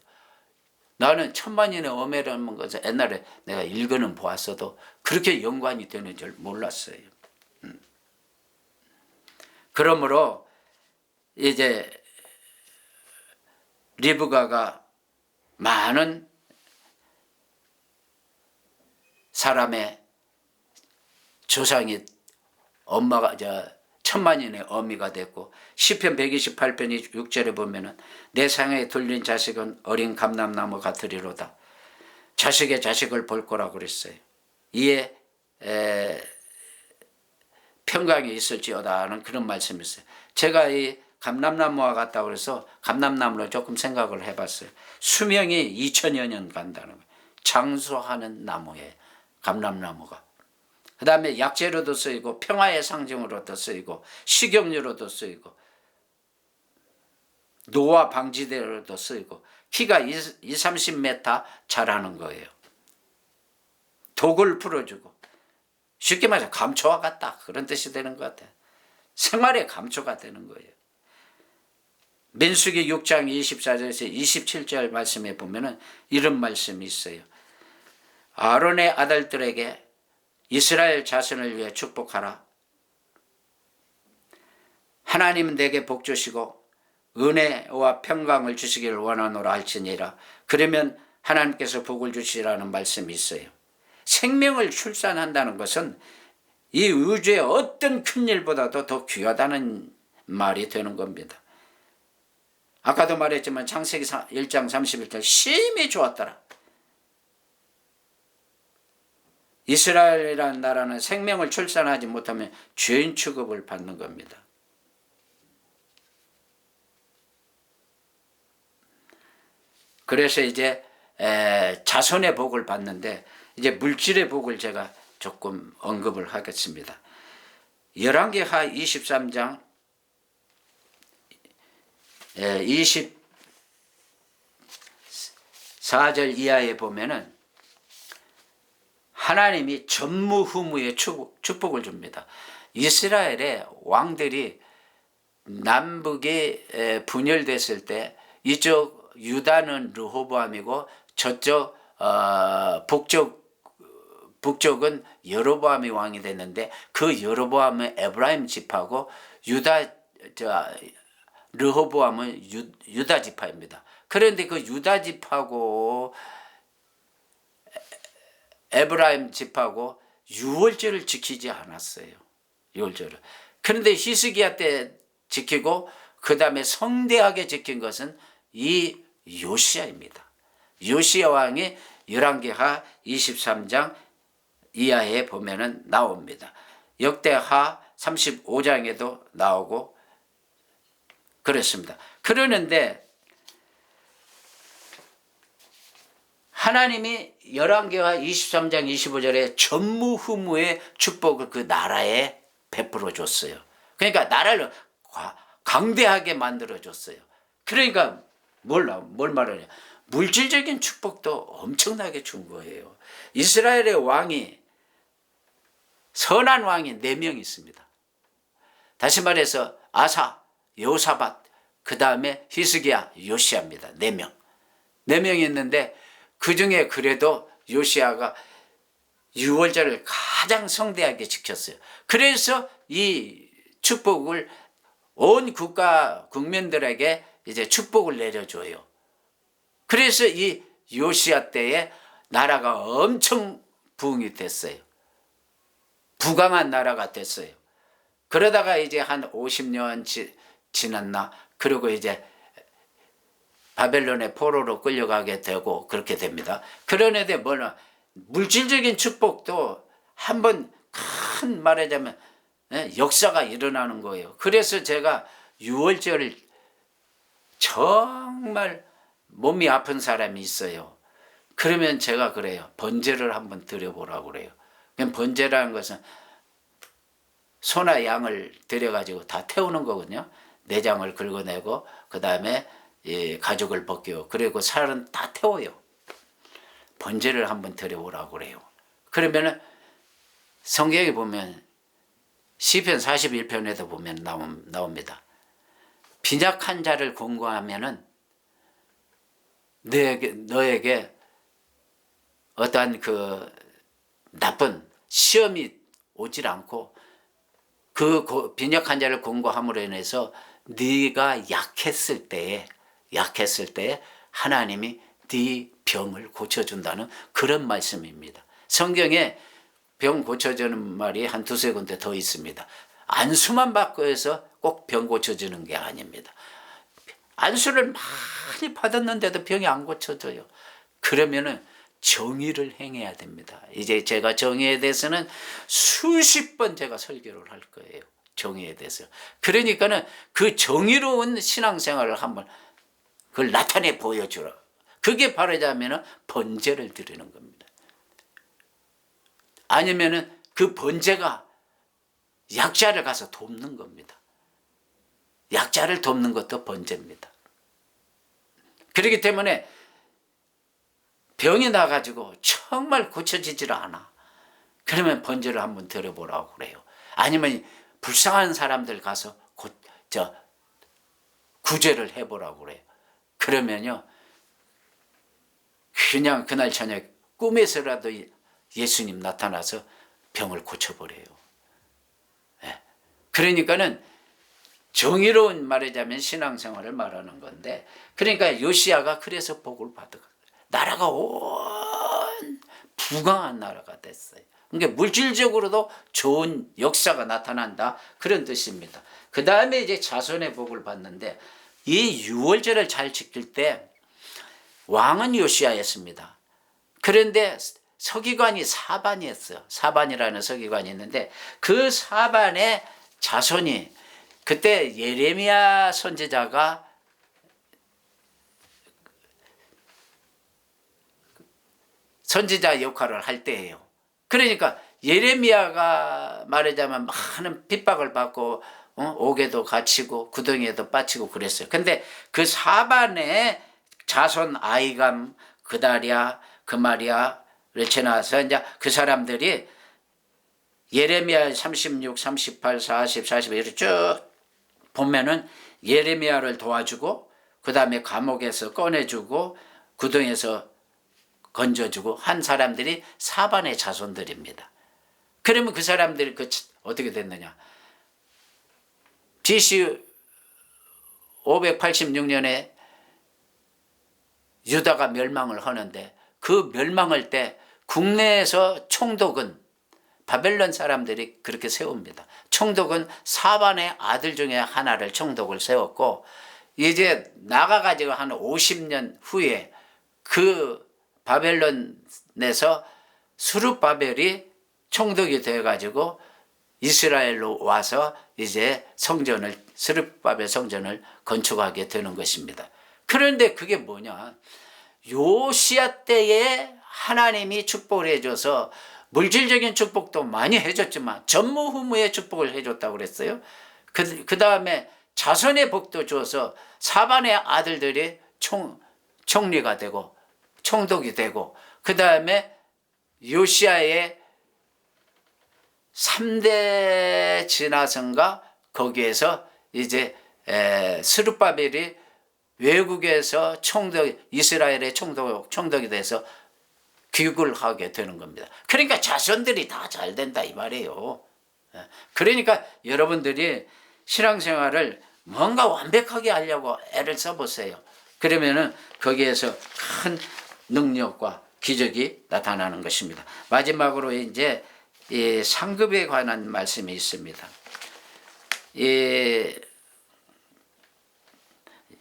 나는 10,000,000인의 어미라는 것을 옛날에 내가 읽어는 보았어도 그렇게 연관이 되는 줄 몰랐어요. 그러므로 이제 리브가가 많은 사람의 조상이 엄마가 천만인의 어미가 됐고, 시편 128편 6절에 보면은 내 상에 둘린 자식은 어린 감람나무 같으리로다. 자식의 자식을 볼 거라고 그랬어요. 이에 평강이 있을지어다 하는 그런 말씀이 있어요. 제가 이 감람나무와 같다고 그래서 감람나무로 조금 생각을 해봤어요. 수명이 2000여 년 간다는 거예요. 장수하는 나무예요, 감람나무가. 그 다음에 약재로도 쓰이고 평화의 상징으로도 쓰이고 식용유로도 쓰이고 노화 방지대로도 쓰이고 키가 20-30m 자라는 거예요. 독을 풀어주고 쉽게 말해서 감초와 같다 그런 뜻이 되는 것 같아요. 생활의 감초가 되는 거예요. 민수기 6장 24절에서 27절 말씀에 보면은 이런 말씀이 있어요. 아론의 아들들에게 이스라엘 자손을 위해 축복하라. 하나님 내게 복 주시고 은혜와 평강을 주시기를 원하노라 할지니라. 그러면 하나님께서 복을 주시라는 말씀이 있어요. 생명을 출산한다는 것은 이 우주의 어떤 큰 일보다도 더 귀하다는 말이 되는 겁니다. 아까도 말했지만 창세기 1장 31절 심히 좋았더라. 이스라엘이라는 나라는 생명을 출산하지 못하면 죄인 취급을 받는 겁니다. 그래서 이제 자손의 복을 받는데 이제 물질의 복을 제가 조금 언급을 하겠습니다. 열왕기하 23장 24절 이하에 보면은 하나님이 전무후무의 축복을 줍니다. 이스라엘의 왕들이 남북이 분열됐을 때 이쪽 유다는 르호보암이고 저쪽 북쪽은 여로보암이 왕이 됐는데 그 여로보암은 에브라임 지파고 르호보암은 유다 지파입니다. 그런데 그 유다 지파고 에브라임 지파고 유월절을 지키지 않았어요. 유월절을. 그런데 히스기야 때 지키고 그 다음에 성대하게 지킨 것은 이 요시야입니다. 요시야 왕이 열왕기하 23장 이하에 보면은 나옵니다. 역대하 35장에도 나오고 그렇습니다. 그러는데 하나님이 열왕기하 23장 25절에 전무후무의 축복을 그 나라에 베풀어 줬어요. 그러니까 나라를 강대하게 만들어 줬어요. 그러니까 뭘 말하냐? 물질적인 축복도 엄청나게 준 거예요. 이스라엘의 왕이 선한 왕이 4명 있습니다. 다시 말해서 아사, 여호사밧, 그 다음에 히스기야, 요시야입니다. 4명. 4명이 있는데 그 중에 그래도 요시야가 유월절을 가장 성대하게 지켰어요. 그래서 이 축복을 온 국민들에게 이제 축복을 내려줘요. 그래서 이 요시야 때에 나라가 엄청 부흥이 됐어요. 부강한 나라가 됐어요. 그러다가 이제 한 50년 지났나? 그리고 이제 바벨론의 포로로 끌려가게 되고 그렇게 됩니다. 그런데 뭐냐? 물질적인 축복도 한번 큰 말하자면 역사가 일어나는 거예요. 그래서 제가 유월절을 정말 몸이 아픈 사람이 있어요. 그러면 제가 그래요. 번제를 한번 드려보라고 그래요. 번제라는 것은 소나 양을 들여가지고 다 태우는 거거든요. 내장을 긁어내고 그 다음에 가죽을 벗겨요. 그리고 살은 다 태워요. 번제를 한번 드려보라고 그래요. 그러면은 성경에 보면 시편 41편에도 보면 나옵니다. 빈약한 자를 권고하면은 너에게 어떠한 그 나쁜 시험이 오질 않고 그 빈약한 자를 권고함으로 인해서 네가 약했을 때에 하나님이 네 병을 고쳐준다는 그런 말씀입니다. 성경에 병 고쳐주는 말이 한 두세 군데 더 있습니다. 안수만 받고 해서 꼭 병 고쳐지는 게 아닙니다. 안수를 많이 받았는데도 병이 안 고쳐져요. 그러면은 정의를 행해야 됩니다. 이제 제가 정의에 대해서는 수십 번 제가 설교를 할 거예요. 정의에 대해서. 그러니까는 그 정의로운 신앙생활을 한번 그걸 나타내 보여주라. 그게 바르자면은 번제를 드리는 겁니다. 아니면은 그 번제가 약자를 가서 돕는 겁니다. 약자를 돕는 것도 번제입니다. 그렇기 때문에 병이 나가지고 정말 고쳐지질 않아. 그러면 번제를 한번 드려보라고 그래요. 아니면 불쌍한 사람들 가서 구제를 해보라고 그래요. 그러면요, 그냥 그날 저녁 꿈에서라도 예수님 나타나서 병을 고쳐버려요. 네. 그러니까는 정의로운 말하자면 신앙생활을 말하는 건데, 그러니까 요시야가 그래서 복을 받은 거예요. 나라가 온 부강한 나라가 됐어요. 그러니까 물질적으로도 좋은 역사가 나타난다, 그런 뜻입니다. 그 다음에 이제 자손의 복을 받는데, 이 유월절을 잘 지킬 때 왕은 요시야였습니다. 그런데 서기관이 사반이었어요. 사반이라는 서기관이 있는데 그 사반의 자손이, 그때 예레미야 선지자가 선지자 역할을 할 때예요. 그러니까 예레미야가 말하자면 많은 핍박을 받고 옥에도 갇히고 구덩이에도 빠치고 그랬어요. 근데 그 사반의 자손 아이감, 그다랴, 그마리아, 르체나서 이제 그 사람들이 예레미야 36, 38, 40, 41 이렇게 쭉 보면은 예레미야를 도와주고 그 다음에 감옥에서 꺼내주고 구덩이에서 건져주고 한 사람들이 사반의 자손들입니다. 그러면 그 사람들이 어떻게 됐느냐? BC 586년에 유다가 멸망을 하는데 그 멸망할 때 국내에서 총독은 바벨론 사람들이 그렇게 세웁니다. 총독은 사반의 아들 중에 하나를 총독을 세웠고, 이제 나가가지고 한 50년 후에 그 바벨론에서 스룹바벨이 총독이 되어가지고 이스라엘로 와서 이제 스룹바벨 성전을 건축하게 되는 것입니다. 그런데 그게 뭐냐? 요시야 때에 하나님이 축복을 해줘서 물질적인 축복도 많이 해줬지만 전무후무의 축복을 해줬다고 그랬어요. 그 다음에 자손의 복도 줘서 사반의 아들들이 총리가 되고 총독이 되고, 그 다음에 요시야의 3대 지나선가 거기에서 이제 스룹바벨이 외국에서 이스라엘의 총독이 돼서 귀국을 하게 되는 겁니다. 그러니까 자손들이 다 잘 된다 이 말이에요. 그러니까 여러분들이 신앙생활을 뭔가 완벽하게 하려고 애를 써보세요. 그러면은 거기에서 큰 능력과 기적이 나타나는 것입니다. 마지막으로 이제 이 상급에 관한 말씀이 있습니다.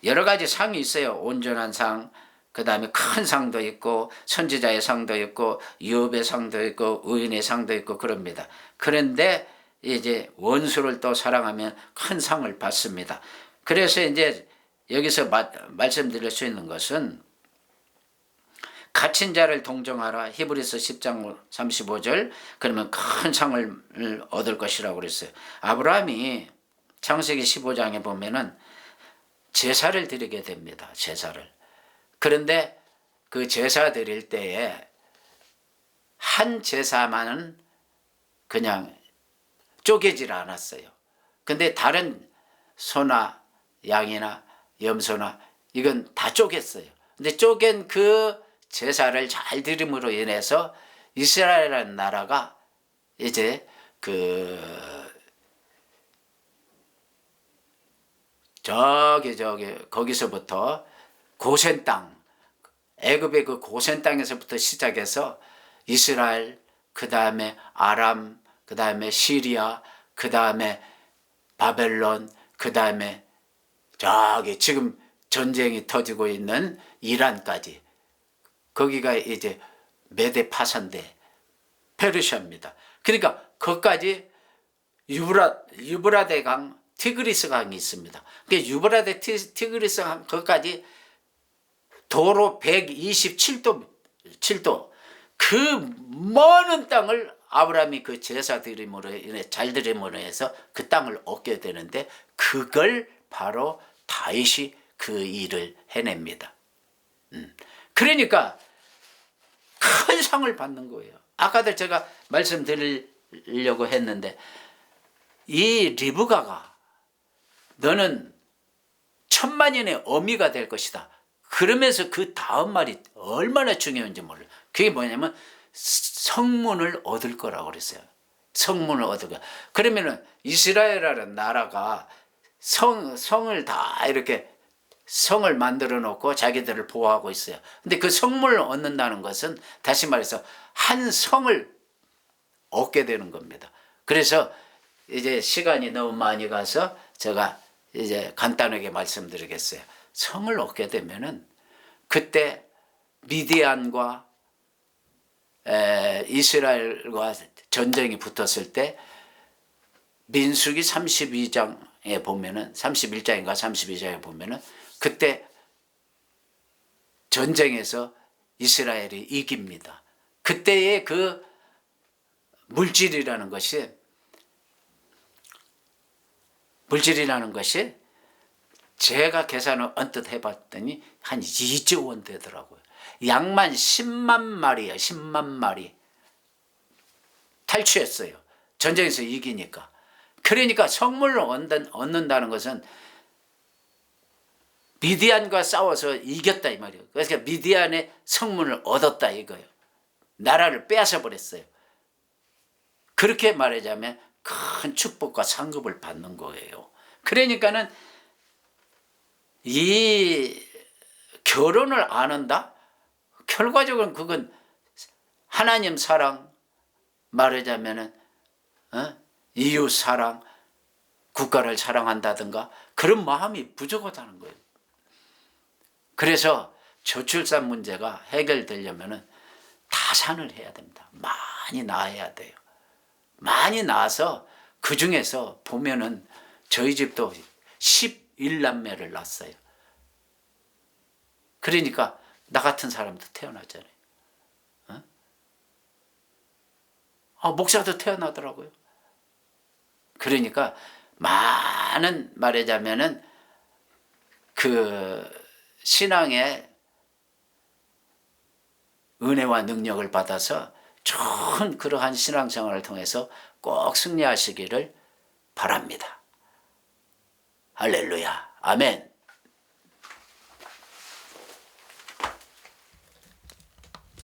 여러 가지 상이 있어요. 온전한 상, 그 다음에 큰 상도 있고 선지자의 상도 있고 유업의 상도 있고 의인의 상도 있고 그럽니다. 그런데 이제 원수를 또 사랑하면 큰 상을 받습니다. 그래서 이제 여기서 말씀드릴 수 있는 것은 갇힌 자를 동정하라. 히브리서 10장 35절. 그러면 큰 상을 얻을 것이라고 그랬어요. 아브라함이 창세기 15장에 보면은 제사를 드리게 됩니다. 제사를. 그런데 그 제사 드릴 때에 한 제사만은 그냥 쪼개질 않았어요. 근데 다른 소나 양이나 염소나 이건 다 쪼갰어요. 근데 쪼갠 그 제사를 잘 드림으로 인해서 이스라엘이라는 나라가 이제 거기서부터 고센 땅, 애굽의 그 고센 땅에서부터 시작해서 이스라엘, 그 다음에 아람, 그 다음에 시리아, 그 다음에 바벨론, 그 다음에 저기 지금 전쟁이 터지고 있는 이란까지, 거기가 이제 메데 파산대 페르시아입니다. 그러니까 거기까지 유브라데 강, 티그리스 강이 있습니다. 그러니까 유브라데 티그리스 강 거기까지 도로 127도 그 먼 땅을 아브라함이 그 제사 드림으로 인해 잘 드림으로 해서 그 땅을 얻게 되는데, 그걸 바로 다윗이 그 일을 해냅니다. 그러니까 큰 상을 받는 거예요. 아까도 제가 말씀드리려고 했는데, 이 리브가가 너는 천만인의 어미가 될 것이다. 그러면서 그 다음 말이 얼마나 중요한지 몰라요. 그게 뭐냐면 성문을 얻을 거라고 그랬어요. 성문을 얻을 거. 그러면은 이스라엘이라는 나라가 성을 다 이렇게 성을 만들어 놓고 자기들을 보호하고 있어요. 근데 그 성문을 얻는다는 것은 다시 말해서 한 성을 얻게 되는 겁니다. 그래서 이제 시간이 너무 많이 가서 제가 이제 간단하게 말씀드리겠어요. 성을 얻게 되면은 그때 미디안과 이스라엘과 전쟁이 붙었을 때 민수기 32장에 보면은 31장인가 32장에 보면은 그때 전쟁에서 이스라엘이 이깁니다. 그때의 그 물질이라는 것이 제가 계산을 언뜻 해봤더니 한 2조 원 되더라고요. 양만 10만 마리예요. 10만 마리 탈취했어요. 전쟁에서 이기니까. 그러니까 성문을 얻는다는 것은 미디안과 싸워서 이겼다 이 말이에요. 그래서 미디안의 성문을 얻었다 이거예요. 나라를 빼앗아 버렸어요. 그렇게 말하자면 큰 축복과 상급을 받는 거예요. 그러니까는 이 결혼을 안 한다? 결과적으로는 그건 하나님 사랑, 말하자면은 이웃 사랑, 국가를 사랑한다든가 그런 마음이 부족하다는 거예요. 그래서 저출산 문제가 해결되려면은 다산을 해야 됩니다. 많이 낳아야 돼요. 많이 낳아서 그 중에서 보면은 저희 집도 11남매를 낳았어요. 그러니까 나 같은 사람도 태어나잖아요. 목사도 태어나더라고요. 그러니까 많은 말하자면은 그 신앙의 은혜와 능력을 받아서 좋은 그러한 신앙생활을 통해서 꼭 승리하시기를 바랍니다. 할렐루야. 아멘.